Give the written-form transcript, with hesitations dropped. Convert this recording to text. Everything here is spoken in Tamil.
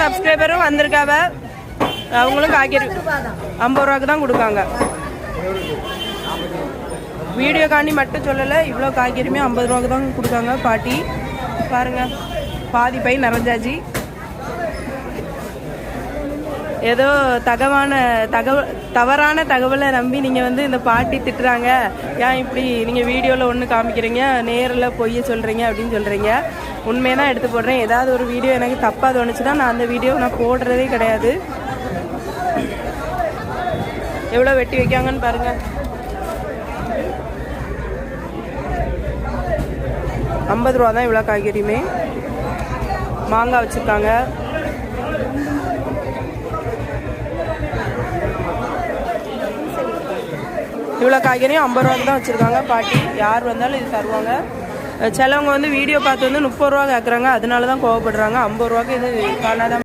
சப்ஸ்கிரைபரும் வந்திருக்காவ. அவங்களும் காய்கறி 50 ரூபாய்க்கு தான் கொடுக்காங்க. வீடியோ காண்டி மட்டும் சொல்லலை, இவ்வளோ காய்கறியுமே 50 ரூபாய்க்கு தான் கொடுக்காங்க பாட்டி. பாருங்க, பாதி பை நிறைஞ்சாச்சு. ஏதோ தவறான தகவலை நம்பி நீங்கள் வந்து இந்த பாட்டி திட்டுறாங்க, ஏன் இப்படி நீங்கள் வீடியோவில் ஒன்று காமிக்கிறீங்க, நேரில் பொய்ய சொல்கிறீங்க அப்படின்னு சொல்கிறீங்க. உண்மையை தான் எடுத்து போடுறேன். ஏதாவது ஒரு வீடியோ எனக்கு தப்பாக தோணுச்சுன்னா நான் அந்த வீடியோ நான் போடுறதே கிடையாது. எவ்வளோ வெட்டி வைக்காங்கன்னு பாருங்கள். 50 ரூபா தான் இவ்வளோ காய்கறியுமே. மாங்காய் வச்சுருக்காங்க. இவ்வளோ காய்கறியும் 50 ரூபாய்க்கு தான் வச்சுருக்காங்க பாட்டி. யார் வந்தாலும் இது தருவாங்க. சிலவங்க வந்து வீடியோ பார்த்து வந்து 30 ரூபா கேட்குறாங்க, அதனால தான் கோவப்படுறாங்க. 50 ரூபாய்க்கு இது காணாத